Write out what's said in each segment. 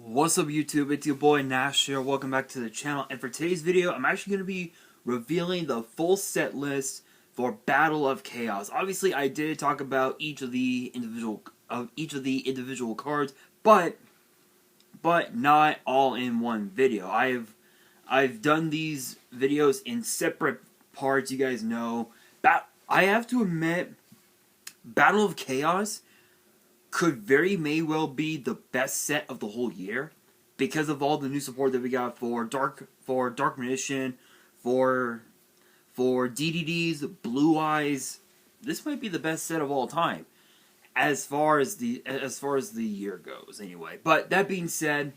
What's up YouTube, it's your boy Nash here, welcome back to the channel, and for today's video I'm actually going to be revealing the full set list for Battle of Chaos. Obviously I did talk about each of the individual cards, but not all in one video. I've done these videos in separate parts, you guys know. I have to admit, Battle of Chaos could may well be the best set of the whole year because of all the new support that we got for Dark Magician, for DDDs, Blue Eyes. This might be the best set of all time as far as the year goes anyway. But that being said,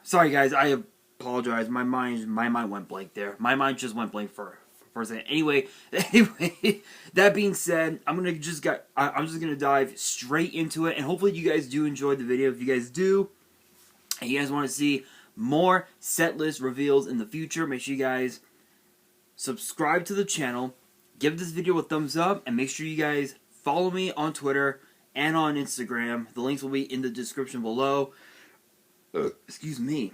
sorry guys, I apologize. My mind went blank there. My mind just went blank for a second. Anyway, that being said, I'm just gonna dive straight into it, and hopefully you guys do enjoy the video. If you guys do, and you guys want to see more set list reveals in the future, make sure you guys subscribe to the channel, give this video a thumbs up, and make sure you guys follow me on Twitter and on Instagram. The links will be in the description below. Excuse me.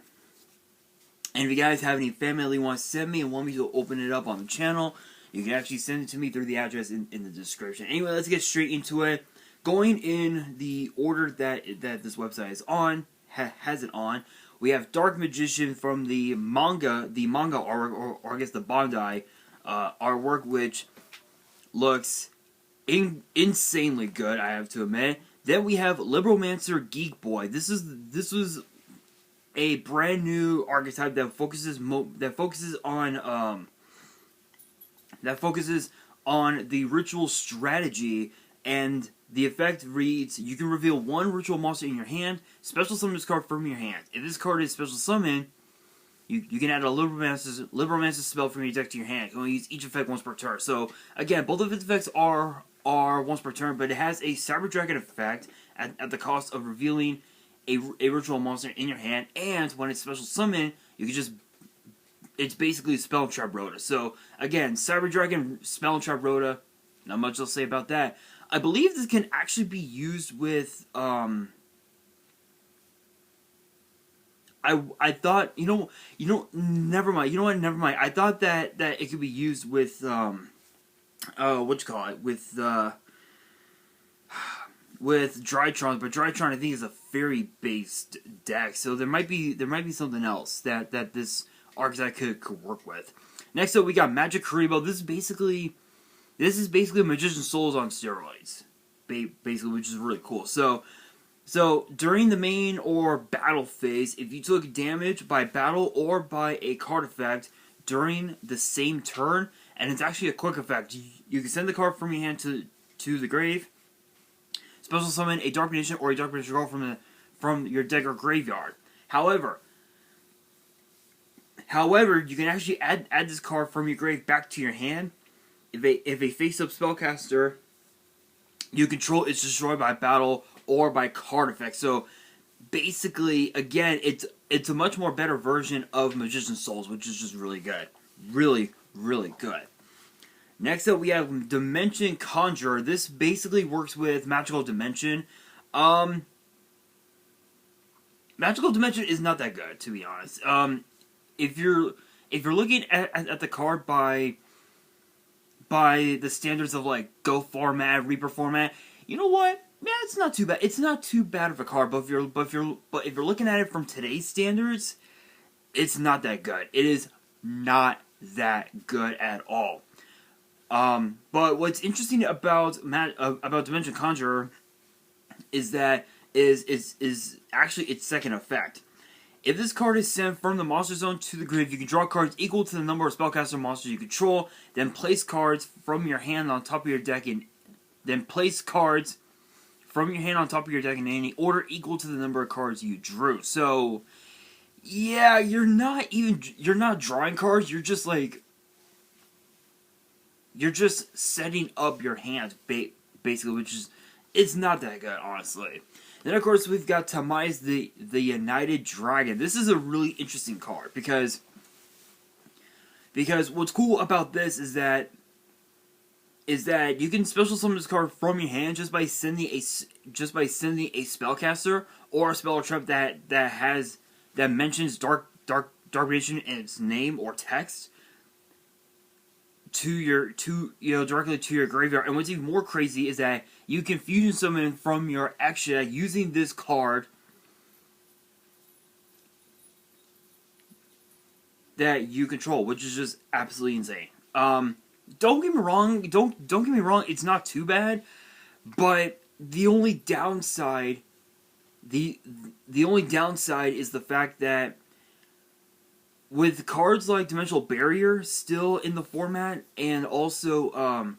And if you guys have any fan mail you want to send me and want me to open it up on the channel, you can actually send it to me through the address in the description. Anyway, let's get straight into it. Going in the order that this website is on, has it on, we have Dark Magician from the manga artwork, or I guess the Bandai artwork, which looks insanely good, I have to admit. Then we have Libromancer Geek Boy. This was a brand new archetype that focuses on the ritual strategy, and the effect reads: you can reveal one ritual monster in your hand, special summon this card from your hand. If this card is special summon, you can add a Libromancer spell from your deck to your hand. You can only use each effect once per turn. So again, both of its effects are once per turn, but it has a Cyber Dragon effect at the cost of revealing a ritual monster in your hand, and when it's special summon, you can it's basically Spell Trap Rhoda. So again, Cyber Dragon, Spell Trap Rhoda, not much I'll say about that. I believe this can actually be used with I thought, never mind. You know what? Never mind. I thought that it could be used with with Drytron, but Drytron I think is a fairy-based deck, so there might be something else that this archetype could work with. Next up, we got Magic Karibo. This is basically Magician's Souls on steroids, basically, which is really cool. So during the main or battle phase, if you took damage by battle or by a card effect during the same turn, and it's actually a quick effect, you can send the card from your hand to the grave, special summon a Dark Magician or a Dark Magician card from your deck or graveyard. However, you can actually add this card from your grave back to your hand. If a face-up spellcaster you control is destroyed by battle or by card effect. So basically, again, it's a much more better version of Magician's Souls, which is just really good, really good. Next up, we have Dimension Conjurer. This basically works with Magical Dimension. Magical Dimension is not that good, to be honest. If you're looking at the card by the standards of like Go format, Reaper format, you know what? Yeah, it's not too bad. It's not too bad of a card. But if you're looking at it from today's standards, it's not that good. It is not that good at all. But what's interesting about Dimension Conjurer is that is actually its second effect. If this card is sent from the monster zone to the grave, you can draw cards equal to the number of spellcaster monsters you control, then place cards from your hand on top of your deck in any order equal to the number of cards you drew. So yeah, you're not drawing cards, you're just setting up your hand, basically, which is, it's not that good, honestly. Then, of course, we've got Tamize the United Dragon. This is a really interesting card, because what's cool about this is that is that you can special summon this card from your hand just by sending a spellcaster or a spell or trap that mentions dark vision in its name or text directly to your graveyard. And what's even more crazy is that you can fusion summon from your extra using this card that you control, which is just absolutely insane. Don't get me wrong. Don't get me wrong. It's not too bad, but the only downside, the only downside is the fact that with cards like Dimensional Barrier still in the format, and also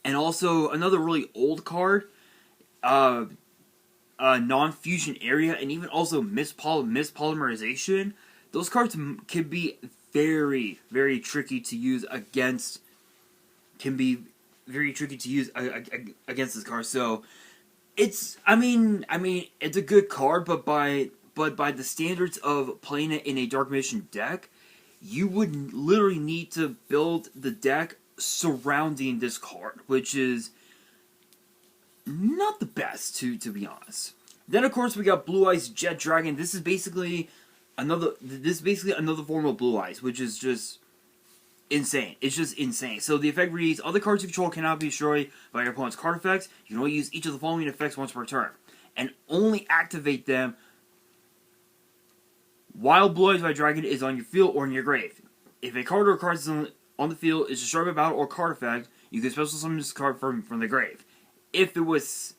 another really old card, non-fusion area, and even also mispolymerization. Those cards can be very, very tricky to use against. Against this card. So it's, I mean, it's a good card, but by the standards of playing it in a Dark Magician deck, you would literally need to build the deck surrounding this card, which is not the best, to be honest. Then, of course, we got Blue Eyes Jet Dragon. This is basically another form of Blue Eyes, which is just insane. It's just insane. So the effect reads: other cards you control cannot be destroyed by your opponent's card effects. You can only use each of the following effects once per turn, and only activate them while Blue Eyes by Dragon is on your field or in your grave. If a card or card is on the field is destroyed by battle or card effect, you can special summon this card from the grave. If it was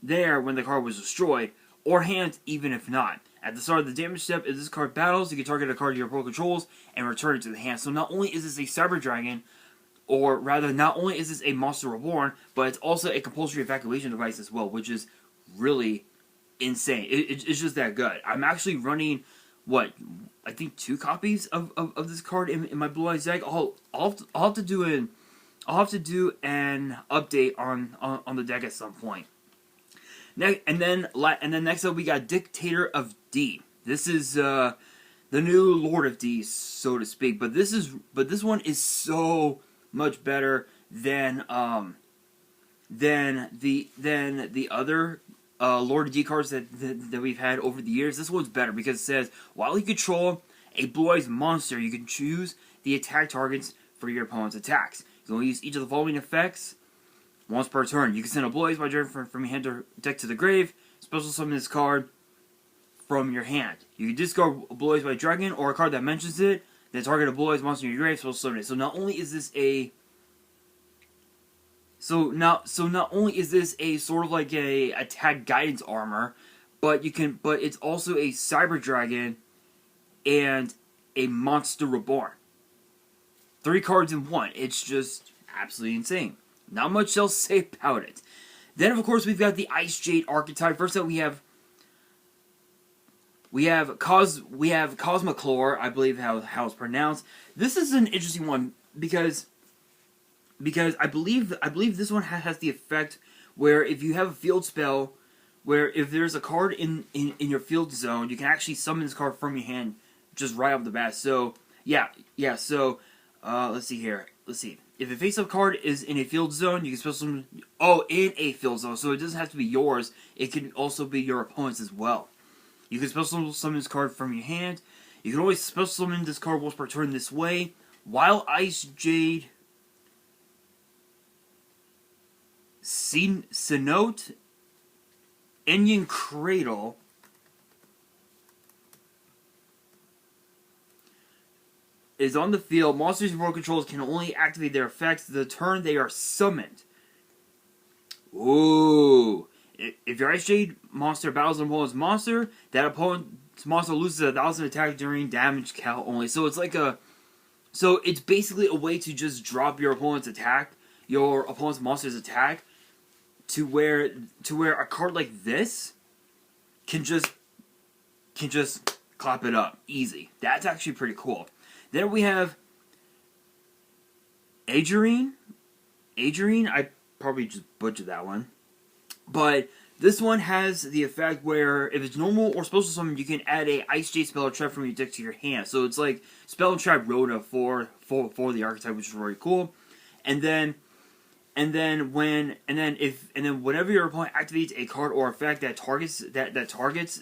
there when the card was destroyed, or hand even if not. At the start of the damage step, if this card battles, you can target a card your opponent controls and return it to the hand. So not only is this a Cyber Dragon, or rather, not only is this a Monster Reborn, but it's also a compulsory evacuation device as well, which is really insane. It's just that good. I'm actually running, I think 2 copies of this card in my Blue Eyes deck. I'll have to do an update on the deck at some point. And then next up we got Dictator of D. This is the new Lord of D, so to speak. But this one is so much better than the other Lord of D cards that we've had over the years. This one's better because it says, while you control a Blue Eyes monster, you can choose the attack targets for your opponent's attacks. You can only use each of the following effects once per turn. You can send a Blue Eyes by Dragon from your hand or deck to the grave. Special summon this card from your hand. You can discard a Blue Eyes by Dragon or a card that mentions it, then target a Blue Eyes monster in your grave. Special summon it. So not only is this a sort of like a attack guidance armor, but it's also a Cyber Dragon and a Monster Reborn. 3 cards in 1. It's just absolutely insane. Not much else to say about it. Then, of course, we've got the Icejade archetype. First up, we have Cosmoclore, I believe how it's pronounced. This is an interesting one because I believe this one has the effect where if you have a field spell, where if there's a card in your field zone, you can actually summon this card from your hand just right off the bat. So yeah. So let's see here. Let's see. If a face-up card is in a field zone, you can special summon... Oh, in a field zone. So it doesn't have to be yours. It can also be your opponent's as well. You can special summon this card from your hand. You can always special summon this card once per turn this way. While Icejade... Cenote... Indian Cradle... is on the field, monsters and board controls can only activate their effects the turn they are summoned. Ooh. If your Icejade monster battles an opponent's monster, that opponent's monster loses 1,000 attack during damage count only. So it's like so it's basically a way to just drop your opponent's monster's attack to where a card like this can just clap it up easy. That's actually pretty cool. Then we have Adrian. I probably just butchered that one. But this one has the effect where if it's normal or special summon, you can add a Icejade spell or trap from your deck to your hand. So it's like spell and trap Rhoda for the archetype, which is really cool. And then And then whenever your opponent activates a card or effect that targets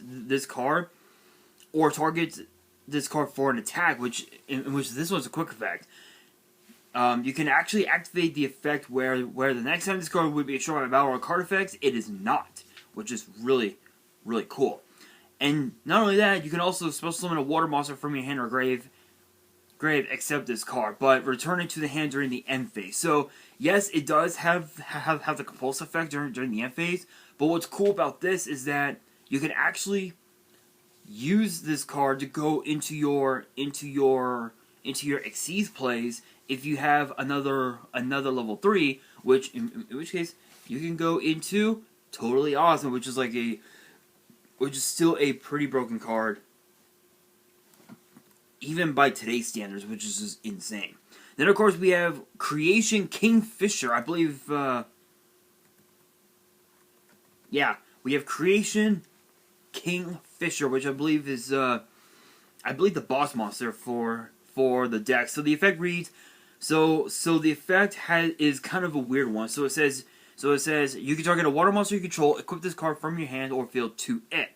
this card, or targets this card for an attack, in which this one's a quick effect, you can actually activate the effect where the next time this card would be destroyed by battle or card effects, it is not, which is really, really cool. And not only that, you can also special summon a water monster from your hand or grave, except this card, but return it to the hand during the end phase. So yes, it does have the compulse effect during the end phase, but what's cool about this is that you can actually use this card to go into your Xyz plays if you have another level 3, in which case you can go into Totally Awesome, which is still a pretty broken card, even by today's standards, which is just insane. Then, of course, we have Creation Kingfisher. I believe, we have Creation Kingfisher, which I believe is, the boss monster for the deck. So the effect reads, so the effect is kind of a weird one. So it says, you can target a water monster you control, equip this card from your hand or field to it.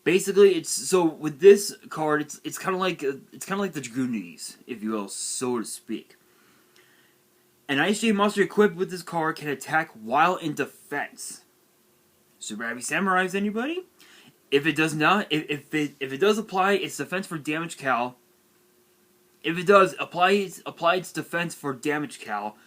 Basically, with this card, it's kind of like the Dragoonies, if you will, so to speak. An Icejade monster equipped with this card can attack while in defense. Super Happy Samurais, anybody? If it does not, if it does apply its defense for damage cal, if it does apply its defense for damage cal,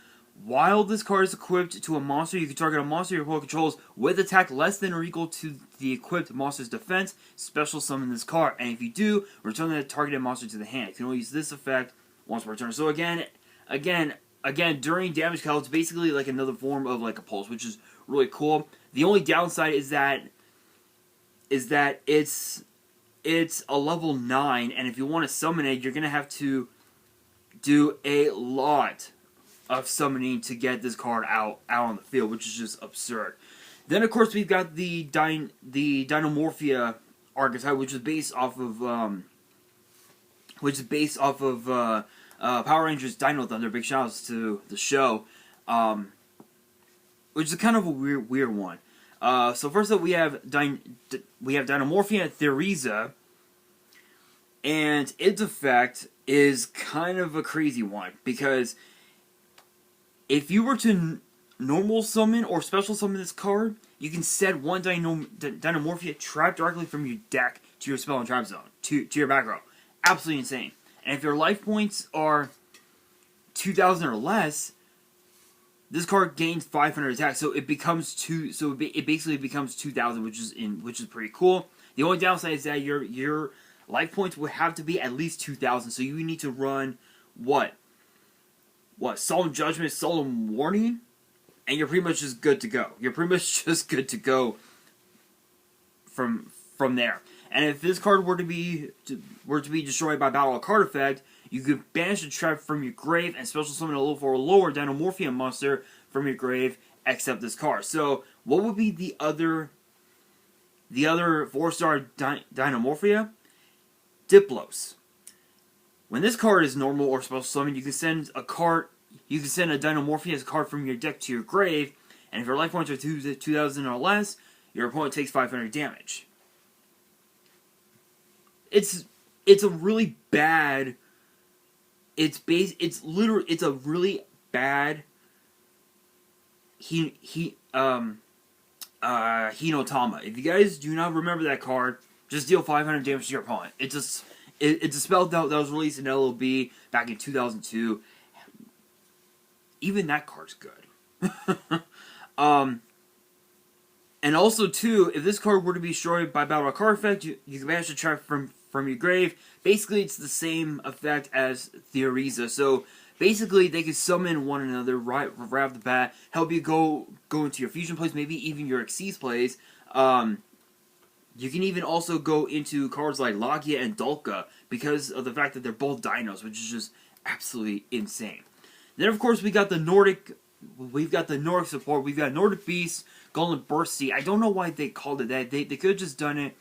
while this card is equipped to a monster, you can target a monster your opponent controls with attack less than or equal to the equipped monster's defense, special summon this card, and if you do, return the targeted monster to the hand. You can only use this effect once per turn. So again, during damage cal, it's basically like another form of like a pulse, which is really cool. The only downside is that it's a level 9, and if you want to summon it, you're gonna have to do a lot of summoning to get this card out on the field, which is just absurd. Then, of course, we've got the Dinomorphia archetype, which is based off of Power Rangers Dino Thunder. Big shout outs to the show, which is kind of a weird one. So first up, we have Dinomorphia Theresa, and its effect is kind of a crazy one, because if you were to normal summon or special summon this card, you can set one Dinomorphia trap directly from your deck to your spell and trap zone, to your back row. Absolutely insane. And if your life points are 2,000 or less, this card gains 500 attack, so it becomes it basically becomes 2,000, which is pretty cool. The only downside is that your life points would have to be at least 2,000, so you need to run what Solemn Judgment, Solemn Warning, and you're pretty much just good to go. You're pretty much just good to go from there. And if this card were to be destroyed by battle or card effect, you could banish the trap from your grave and special summon a level 4 or lower Dinomorphia monster from your grave, except this card. So, what would be the other 4-star Dinomorphia? Diplos. When this card is normal or special summon, you can send a Dinomorphia as a card from your deck to your grave, and if your life points are 2,000 or less, your opponent takes 500 damage. It's a really bad. It's a really bad Hinotama. If you guys do not remember that card, just deal 500 damage to your opponent. It's a spell that was released in LOB back in 2002. Even that card's good. And also, too, if this card were to be destroyed by battle or card effect, you can banish the trap from your grave. Basically, it's the same effect as Theresa. So, basically, they can summon one another right off the bat, help you go into your fusion plays, maybe even your Xyz plays. You can even also go into cards like Lagia and Dulka because of the fact that they're both dinos, which is just absolutely insane. Then, of course, we've got the Nordic support. We've got Nordic Beast, Golden Bursty. I don't know why they called it that. They could have just done it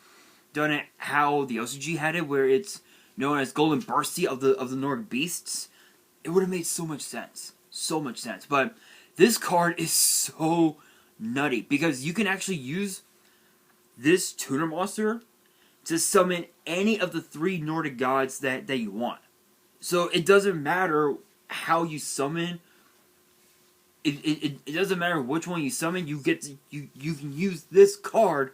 how the OCG had it, where it's known as Golden Bursty of the Nordic Beasts. It would have made so much sense. But This card is so nutty because you can actually use this tuner monster to summon any of the 3 Nordic gods that you want. So it doesn't matter how you summon. It doesn't matter which one you summon. You can use this card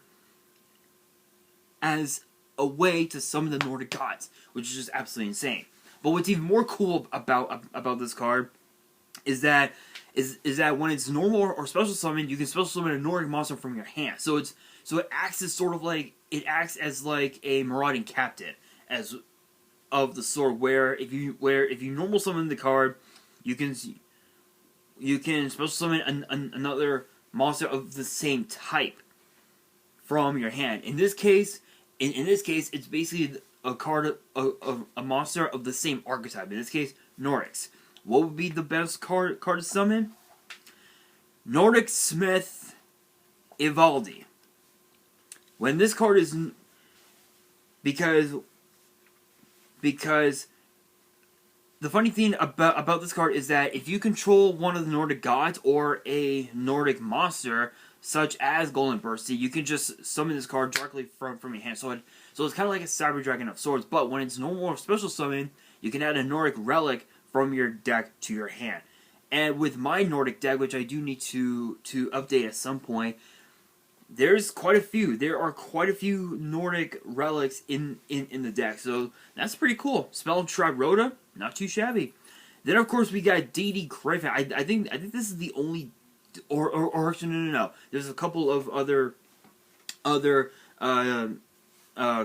as a way to summon the Nordic gods, which is just absolutely insane. But what's even more cool about this card is that when it's normal or special summon, you can special summon a Nordic monster from your hand. So it acts as sort of like like a marauding captain as of the sort where if you normal summon the card, you can special summon another monster of the same type from your hand. In this case, it's basically a card of a monster of the same archetype. In this case, Nordics. What would be the best card to summon? Nordic Smith Ivaldi. When this card is because the funny thing about this card is that if you control one of the Nordic gods or a Nordic monster, such as Golden Bursty, you can just summon this card directly from your hand. So it's kind of like a Cyber Dragon of Swords, but when it's normal or special summon, you can add a Nordic relic from your deck to your hand. And with my Nordic deck, which I do need to update at some point, there's quite a few. There are quite a few Nordic relics in the deck, so that's pretty cool. Spell Trap Rhoda, not too shabby. Then of course we got DD Griffin. I think this is the only, or actually no. There's a couple of other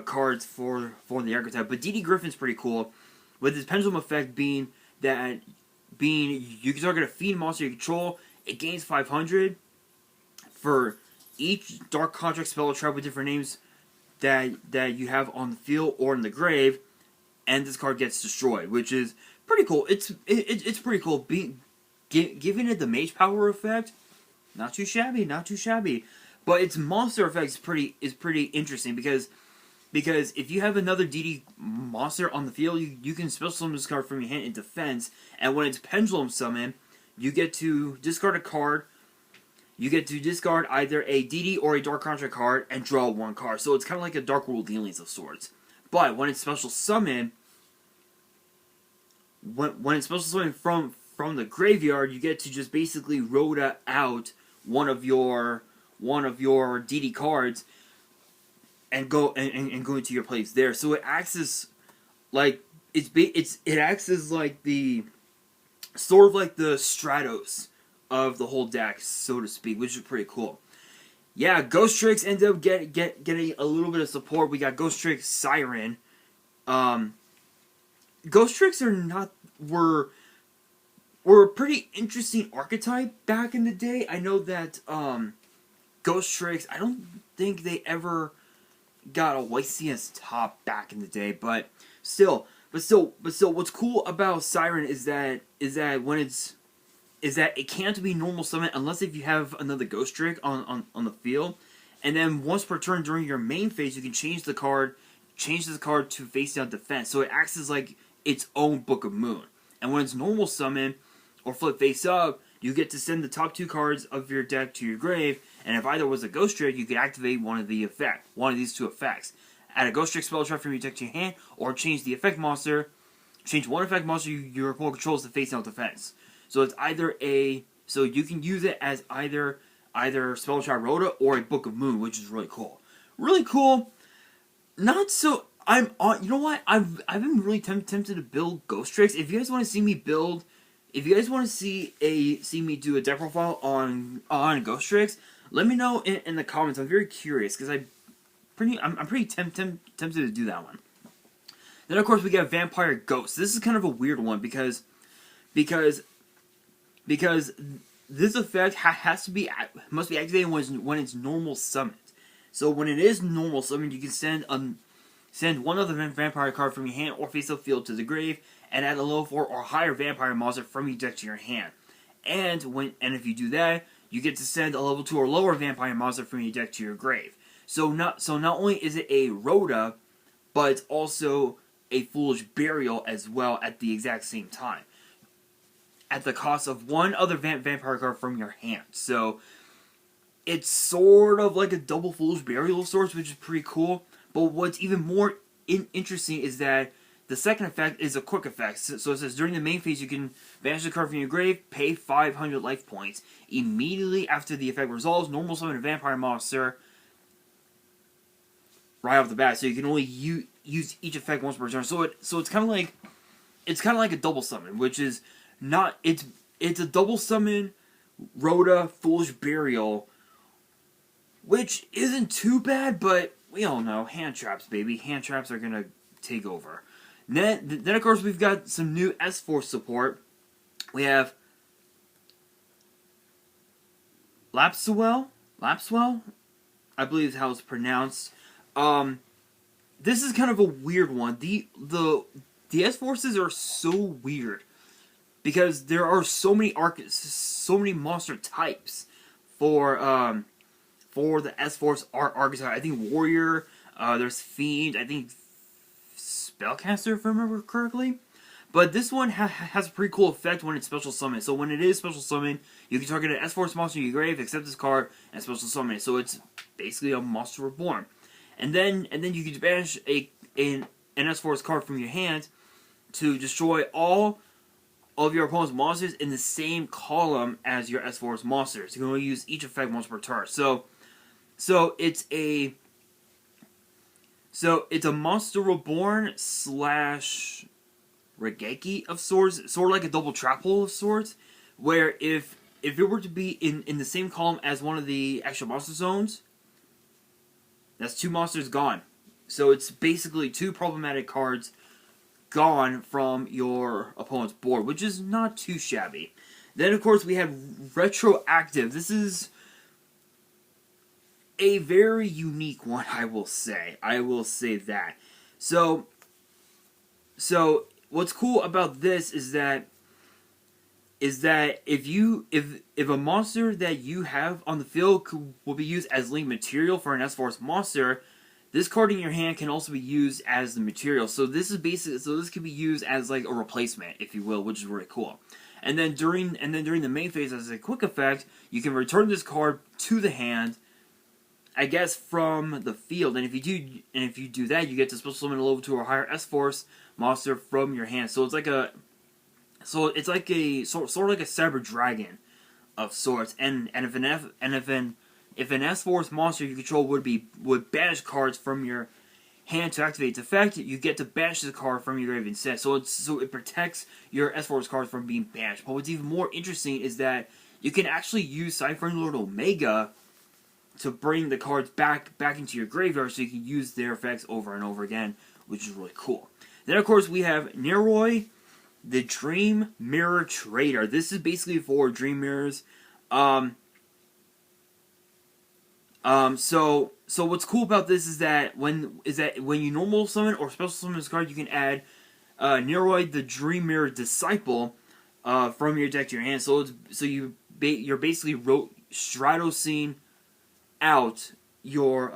cards for the archetype, but DD Griffin's pretty cool. With his pendulum effect being you can target a fiend monster you control. It gains 500 for each Dark Contract spell or trap with different names that you have on the field or in the grave, and this card gets destroyed, which is pretty cool. It's pretty cool. Giving it the Mage Power effect, not too shabby. But its monster effect is pretty interesting because if you have another DD monster on the field, you can special summon this card from your hand in defense, and when it's Pendulum Summon, you get to discard a card. You get to discard either a DD or a Dark Contract card and draw 1 card. So it's kind of like a Dark World Dealings of sorts. But when it's special summon, when it's special summon from the graveyard, you get to just basically Rhoda out one of your DD cards and go into your place there. So it acts as like it acts as like the sort of like the Stratos of the whole deck, so to speak, which is pretty cool. Yeah, Ghostricks ended up getting a little bit of support. We got Ghostricks Siren. Ghostricks were a pretty interesting archetype back in the day. I know that Ghostricks, I don't think they ever got a YCS top back in the day, but still, what's cool about Siren is that it can't be normal summon unless if you have another Ghostrick on the field, and then once per turn during your main phase, you can change this card to face down defense. So it acts as like its own Book of Moon. And when it's normal summon or flip face up, you get to send the top 2 cards of your deck to your grave, and if either was a Ghostrick, you could activate one of these 2 effects. Add a Ghostrick spell trap from your deck to your hand, or change the effect monster. Change one effect monster your opponent controls to face down defense. So it's so you can use it as either Spell Trap Rhoda or a Book of Moon, which is really cool. Really cool. Not so. You know what? I've been really tempted to build Ghostricks. If you guys want to see me build, if you guys want to see me do a deck profile on Ghostricks, let me know in the comments. I'm very curious because I'm pretty tempted to do that one. Then of course we got Vampire Ghost. This is kind of a weird one because this effect must be activated when it's normal summoned. So when it is normal summoned, you can send one other vampire card from your hand or face up field to the grave, and add a level 4 or higher vampire monster from your deck to your hand. And if you do that, you get to send a level 2 or lower vampire monster from your deck to your grave. So not only is it a Rhoda, but it's also a Foolish Burial as well at the exact same time. at the cost of one other vampire card from your hand. So it's sort of like a double Foolish Burial of sorts, which is pretty cool. But what's even more interesting is that the second effect is a quick effect. So it says, during the main phase, you can banish the card from your grave, pay 500 life points. Immediately after the effect resolves, normal summon a vampire monster right off the bat. So you can only use each effect once per turn. So it's kind of like a double summon, which is not, it's a double summon Rhoda Foolish Burial, which isn't too bad, but we all know hand traps, baby. Hand traps are gonna take over. Then of course, we've got some new S-Force support. We have Lapswell, I believe is how it's pronounced. This is kind of a weird one. The S-Forces are so weird because there are so many monster types for the S-Force archetype. I think Warrior, there's Fiend, I think Spellcaster, if I remember correctly. But this one has a pretty cool effect when it's special summon. So when it is special summon, you can target an S-Force monster in your grave, accept this card, and special summon it. So it's basically a monster reborn. And then you can banish an S-Force card from your hand to destroy all of your opponent's monsters in the same column as your S-Force monsters. You can only use each effect once per turn. So it's a monster reborn / Regeki of sorts, sort of like a double trap hole of sorts, where if it were to be in the same column as one of the extra monster zones, that's 2 monsters gone. So it's basically 2 problematic cards gone from your opponent's board, which is not too shabby. Then of course we have Retroactive. This is a very unique one, I will say. I will say that. So what's cool about this is that if a monster that you have on the field will be used as link material for an S-Force monster, this card in your hand can also be used as the material. So this can be used as like a replacement, if you will, which is really cool. And then during the main phase, as a quick effect, you can return this card to the hand, I guess, from the field. And if you do that, you get to special summon a level 2 or higher S-Force monster from your hand. So it's like a sort of like a Cyber Dragon of sorts. And if an S-Force monster you control would banish cards from your hand to activate its effect, you get to banish the card from your grave instead. So it protects your S-Force cards from being banished. But what's even more interesting is that you can actually use Ciphering Lord Omega to bring the cards back into your graveyard, so you can use their effects over and over again, which is really cool. Then of course we have Neroi, the Dream Mirror Trader. This is basically for Dream Mirrors. So what's cool about this is that when you normal summon or special summon this card, you can add Neroi, the Dream Mirror Disciple, from your deck to your hand. So you're basically Stratosing out your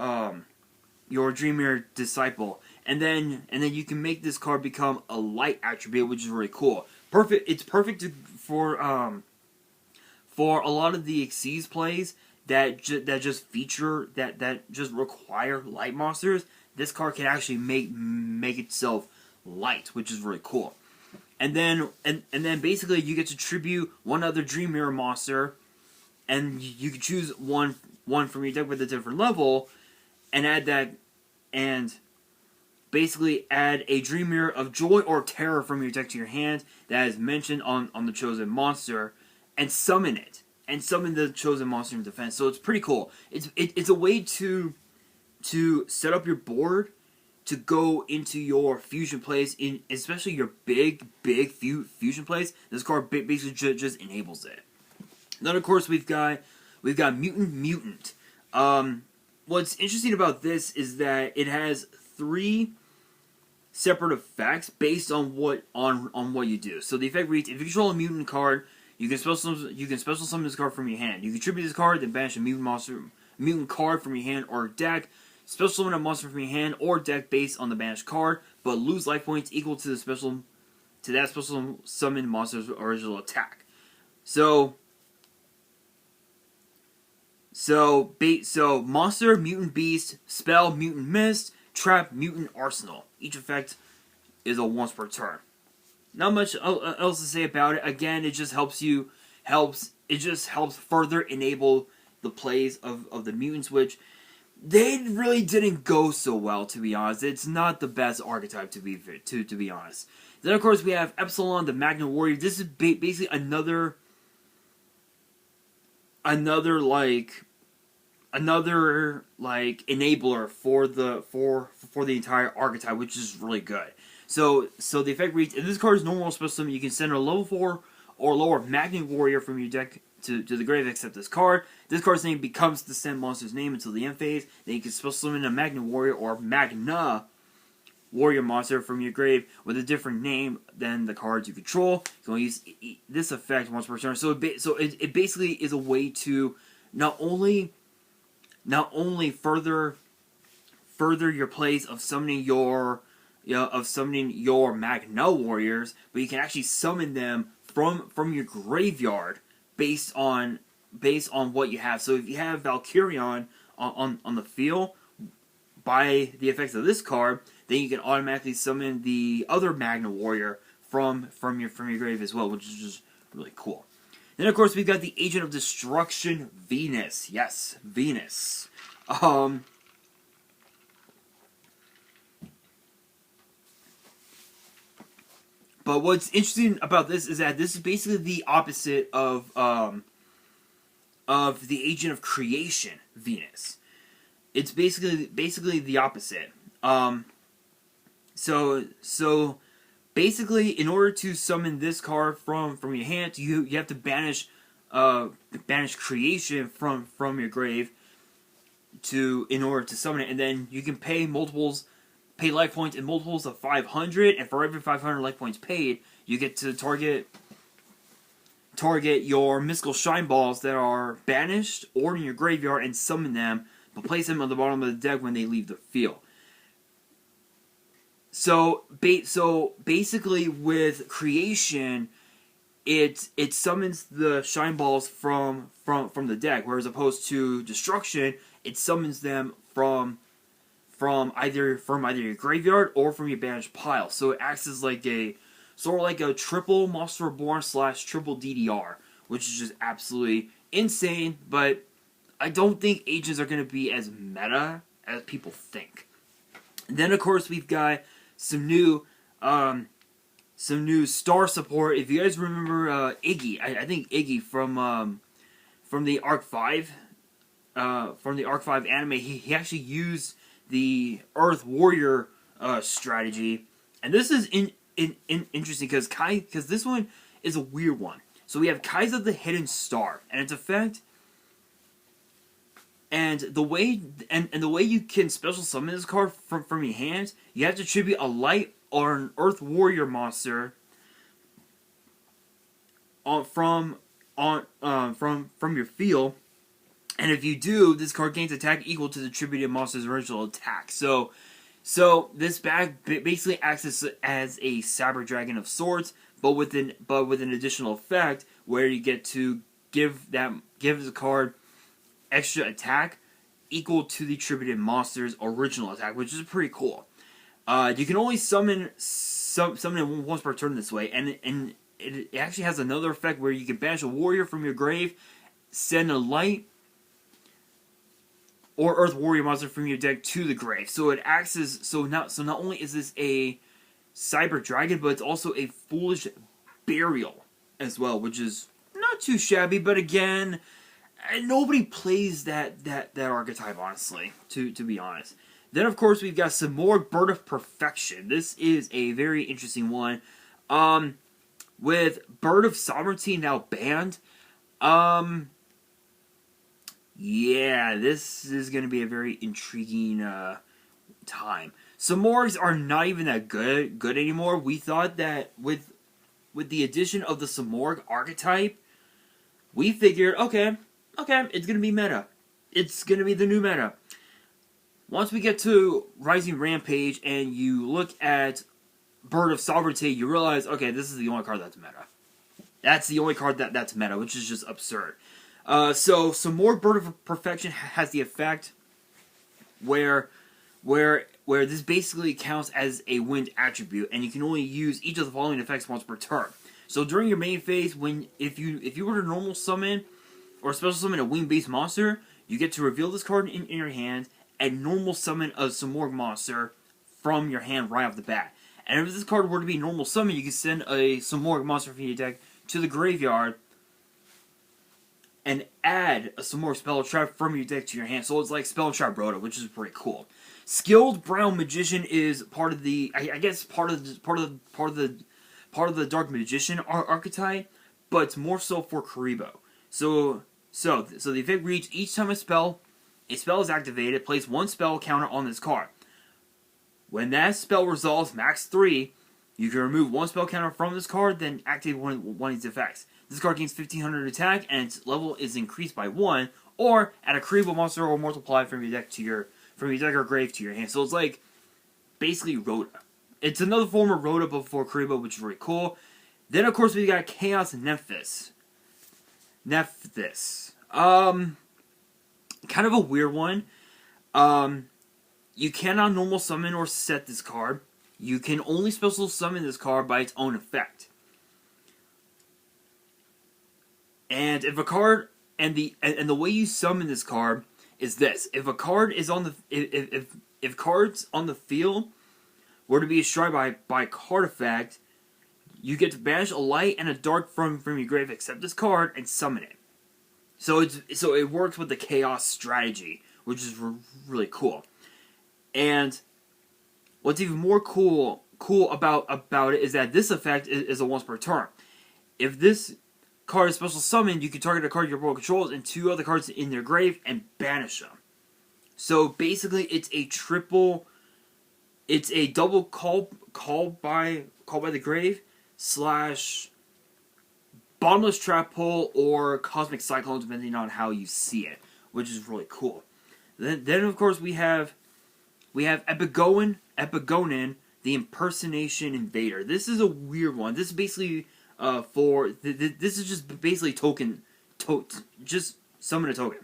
Dream Mirror Disciple, and then you can make this card become a light attribute, which is really cool. It's perfect for a lot of the Xyz plays that just require light monsters. This card can actually make itself light, which is really cool. And then basically you get to tribute one other Dream Mirror monster, and you can choose one from your deck with a different level, and add that, and basically add a Dream Mirror of Joy or Terror from your deck to your hand that is mentioned on the chosen monster, and summon it, and summon the chosen monster in defense. So it's pretty cool. It's a way to set up your board to go into your fusion plays, especially your big fusion plays. This card basically just enables it. Then of course we've got Mutant. What's interesting about this is that it has 3 separate effects based on what you do. So the effect reads: if you control a mutant card, you can special summon this card from your hand. You contribute this card, then banish a mutant card from your hand or deck. Special summon a monster from your hand or deck based on the banished card, but lose life points equal to that special summon monster's original attack. So monster, mutant beast, spell, mutant mist, trap, mutant arsenal. Each effect is a once per turn. Not much else to say about it. Again, it just helps further enable the plays of the mutants, which they really didn't go so well, to be honest. It's not the best archetype to be honest. Then of course we have Epsilon, the Magna Warrior. This is basically another enabler for the entire archetype, which is really good. So the effect reads: if this card is normal special summon, you can send a level 4 or lower Magna Warrior from your deck to the grave except this card. This card's name becomes the sent monster's name until the end phase. Then you can special summon a Magna Warrior or Magna Warrior monster from your grave with a different name than the cards you control. You can only use this effect once per turn. So it basically is a way to not only further your plays of summoning your Magna Warriors, but you can actually summon them from your graveyard based on what you have. So if you have Valkyrion on the field by the effects of this card, then you can automatically summon the other Magna Warrior from your grave as well, which is just really cool. Then of course we've got the Agent of Destruction, Venus. Yes, Venus. But what's interesting about this is that this is basically the opposite of the Agent of Creation, Venus. It's basically the opposite. So basically, in order to summon this card from your hand, you have to banish Creation from your grave in order to summon it, and then you can pay life points in multiples of 500, and for every 500 life points paid, you get to target your mystical shine balls that are banished or in your graveyard and summon them, but place them on the bottom of the deck when they leave the field. So basically, with Creation, it summons the shine balls from the deck, whereas opposed to Destruction, it summons them from either your graveyard or from your banished pile. So it acts as like a triple Monster Reborn / triple DDR, which is just absolutely insane. But I don't think agents are going to be as meta as people think. And then of course we've got some new star support. If you guys remember Iggy, I think Iggy from the Arc 5 anime, he actually used the Earth Warrior strategy, and this is interesting because this one is a weird one. So we have Kai'Sa the Hidden Star, and its effect, and the way you can special summon this card from your hand, you have to tribute a light or an Earth Warrior monster from your field. And if you do, this card gains attack equal to the tributed monster's original attack. So this bag basically acts as a Cyber Dragon of sorts, but with an additional effect where you get to give the card extra attack equal to the tributed monster's original attack, which is pretty cool. You can only summon it once per turn this way, and it actually has another effect where you can banish a warrior from your grave, send a light or Earth Warrior monster from your deck to the grave. So it acts as not only is this a Cyber Dragon, but it's also a Foolish Burial as well, which is not too shabby. But again, nobody plays that archetype, honestly. To be honest. Then of course we've got Simorgh, Bird of Perfection. This is a very interesting one. With Bird of Sovereignty now banned, yeah, this is going to be a very intriguing time. Simorghs are not even that good anymore. We thought that with the addition of the Simorgh archetype, we figured, okay, it's going to be meta. It's going to be the new meta. Once we get to Rising Rampage and you look at Bird of Sovereignty, you realize, okay, this is the only card that's meta. That's the only card that's meta, which is just absurd. So some more Bird of Perfection has the effect where this basically counts as a wind attribute, and you can only use each of the following effects once per turn. So during your main phase, if you were to normal summon or special summon a wind-based monster, you get to reveal this card in your hand and normal summon a Simorgh monster from your hand right off the bat. And if this card were to be normal summon, you can send a Simorgh monster from your deck to the graveyard and add a Simorgh Spell Trap from your deck to your hand. So it's like Spell Trap Rhoda, which is pretty cool. Skilled Brown Magician is part of the, I guess part of the Dark Magician archetype, but it's more so for Karibo. So the effect reads: each time a spell is activated, place one spell counter on this card. When that spell resolves max 3, you can remove one spell counter from this card, then activate one of its effects. This card gains 1500 attack, and its level is increased by 1, or add a Karibo monster or multiply from your deck or grave to your hand. So it's like basically Rhoda. It's another form of Rhoda before Karibo, which is really cool. Then of course we got Chaos Nephthys. Kind of a weird one. You cannot normal summon or set this card. You can only special summon this card by its own effect. And if a card and the way you summon this card is this: if a card is on the if cards on the field were to be destroyed by card effect, you get to banish a light and a dark from your grave, except this card, and summon it. So it works with the chaos strategy, which is really cool. And what's even more cool about it is that this effect is a once per turn. If this card is special summoned, you can target a card your opponent controls and 2 other cards in their grave and banish them. So basically, it's a double call by the grave / bottomless trap pull or cosmic cyclone, depending on how you see it, which is really cool. Then of course we have Epigonin, the Impersonation Invader. This is a weird one. This is basically this is just basically just summon a token.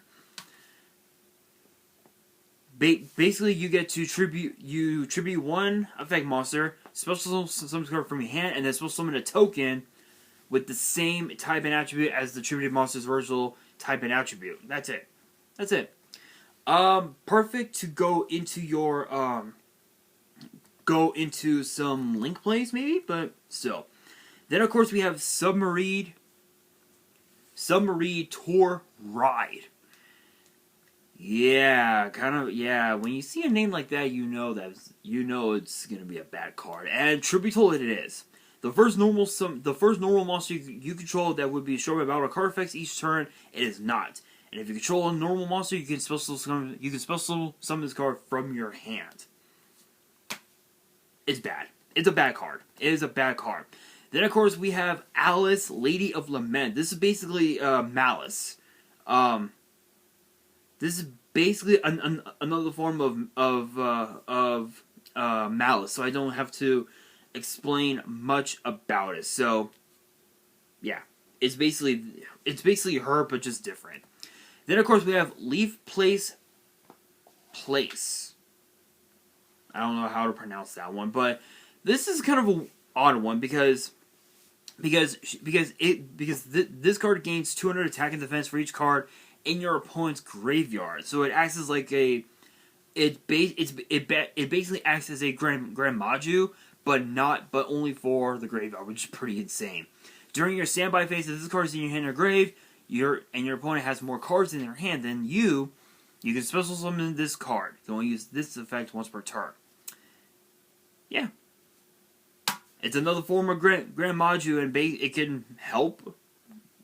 Basically, you get to tribute one effect monster, special summon card from your hand, and then special summon a token with the same type and attribute as the tributed monster's original type and attribute. That's it. Perfect to go into some link plays maybe, but still. Then of course we have Submarine Tour Ride. Yeah, when you see a name like that, you know it's gonna be a bad card. And truth be told, it is. The first normal monster you control that would be destroyed by battle card effects each turn, it is not. And if you control a normal monster, you can special summon this card from your hand. It's bad. It's a bad card. It is a bad card. Then of course we have Alice, Lady of Lament. This is basically Malice. This is basically another form of Malice, so I don't have to explain much about it. So yeah, it's basically her, but just different. Then of course we have Leaf Place. I don't know how to pronounce that one, but this is kind of an odd one because this card gains 200 attack and defense for each card in your opponent's graveyard. So it acts as like it basically acts as a Grand Maju, but only for the graveyard, which is pretty insane. During your standby phase, if this card is in your hand or grave, your opponent has more cards in their hand than you can special summon this card. You can only use this effect once per turn. Yeah. It's another form of Grand Maju, and it can help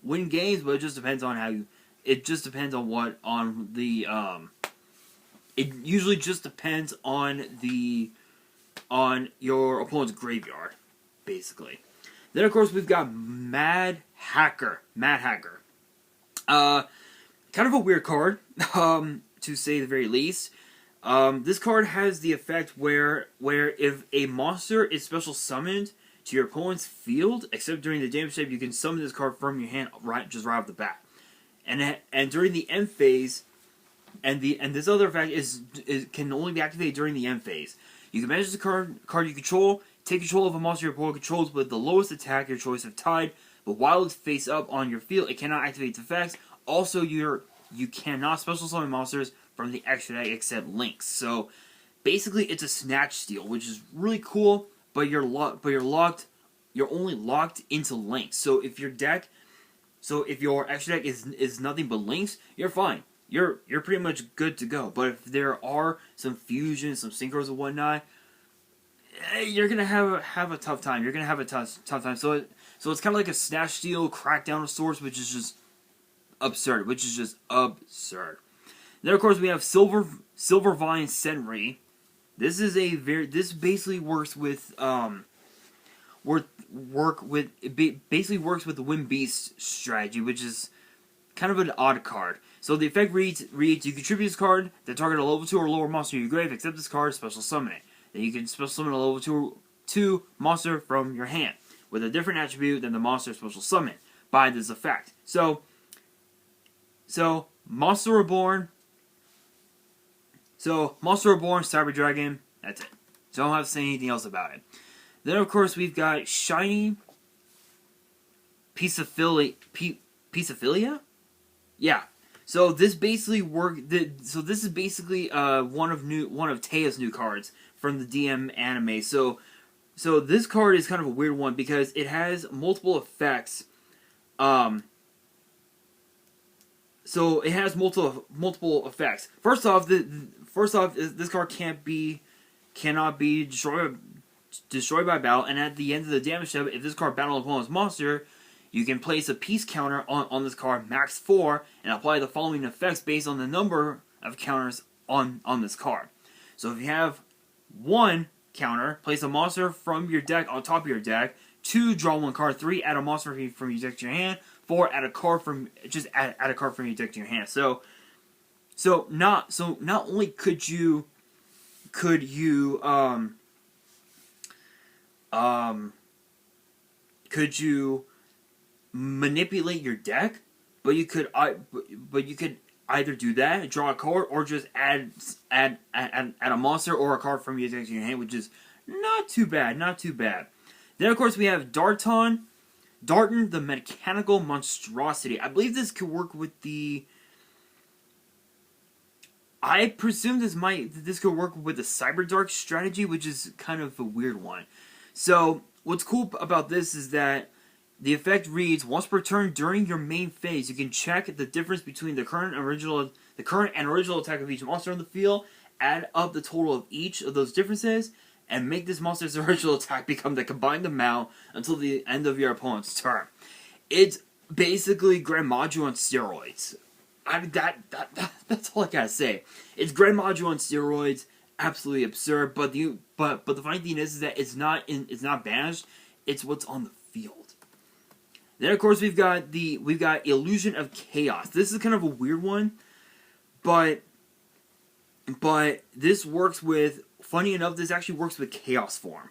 win games, but it just depends on how you. It just depends on It usually just depends on your opponent's graveyard, basically. Then of course we've got Mad Hacker. Kind of a weird card, to say the very least. This card has the effect where if a monster is special summoned to your opponent's field, except during the damage step, you can summon this card from your hand right off the bat. And during the end phase, and this other effect can only be activated during the end phase. You can manage the card you control, take control of a monster your opponent controls with the lowest attack your choice of tied, but while it's face up on your field, it cannot activate its effects. Also, you cannot special summon monsters from the extra deck except links. So basically, it's a snatch steal, which is really cool. But you're locked. You're only locked into links. So if your extra deck is nothing but links, you're fine. You're pretty much good to go. But if there are some fusions, some synchros and whatnot, you're gonna have a tough time. You're gonna have a tough time. So it's kind of like a snatch steal, crackdown of sorts, which is just absurd. Then of course we have Silvervine Senri. This basically works with basically works with the Wind Beast strategy, which is kind of an odd card. So the effect reads you contribute this card that target a level 2 or lower monster in your grave, except this card, special summon it. Then you can special summon a level 2 monster from your hand with a different attribute than the monster special summon by this effect. So Monster Reborn, Cyber Dragon, that's it. Don't have to say anything else about it. Then of course we've got Shiny Pisophilia? Yeah. So this basically this is basically one of Teia's new cards from the DM anime. So this card is kind of a weird one because it has multiple effects. So it has multiple effects. First off, this card cannot be destroyed by battle, and at the end of the damage step, if this card battles an opponent's monster, you can place a peace counter on this card, max 4, and apply the following effects based on the number of counters on this card. So if you have 1 counter, place a monster from your deck on top of your deck. 2, draw 1 card. 3, add a monster from your deck to your hand. 4, add a card from add a card from your deck to your hand. So not only could you manipulate your deck, but you could either do that, draw a card, or just add a monster or a card from your deck to your hand, which is not too bad. Then of course we have Darton, the Mechanical Monstrosity. I believe this could work with the. I presume this could work with the Cyber Dark strategy, which is kind of a weird one. So what's cool about this is that the effect reads: once per turn during your main phase, you can check the difference between the current and original attack of each monster on the field, add up the total of each of those differences, and make this monster's original attack become the combined amount until the end of your opponent's turn. It's basically Grand Module on steroids. That's all I gotta say. It's Grand Module on steroids. Absolutely absurd. But the funny thing is that it's not banished. It's what's on the field. Then of course we've got Illusion of Chaos. This is kind of a weird one, but this works with. Funny enough, this actually works with Chaos form.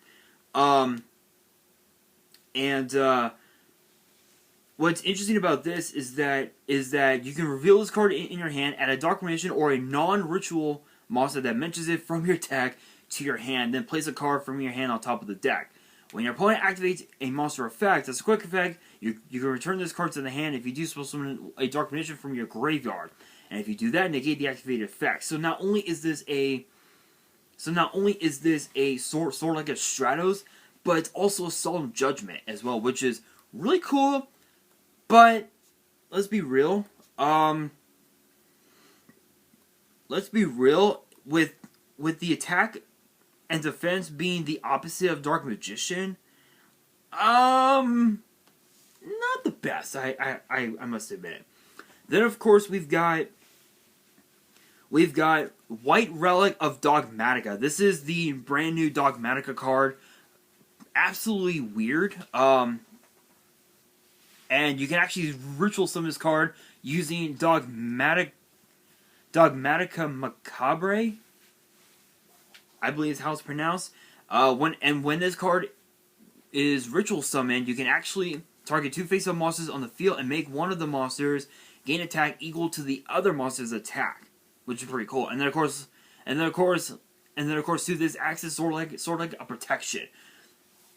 What's interesting about this is that you can reveal this card in your hand, add a Dark Magician or a non-ritual monster that mentions it from your deck to your hand, then place a card from your hand on top of the deck. When your opponent activates a monster effect, as a quick effect, you can return this card to the hand if you do special summon a Dark Magician from your graveyard. And if you do that, negate the activated effect. So not only is this a sort like a Stratos, but it's also a Solemn Judgment as well, which is really cool. But let's be real. With the attack and defense being the opposite of Dark Magician, not the best. I must admit. Then of course we've got White Relic of Dogmatica. This is the brand new Dogmatica card. Absolutely weird. And you can actually ritual summon this card using Dogmatica Macabre, I believe is how it's pronounced. When this card is Ritual Summon. You can actually target 2 face-up monsters on the field and make one of the monsters gain attack equal to the other monster's attack, which is pretty cool. And then of course, too, this acts as sort of like a protection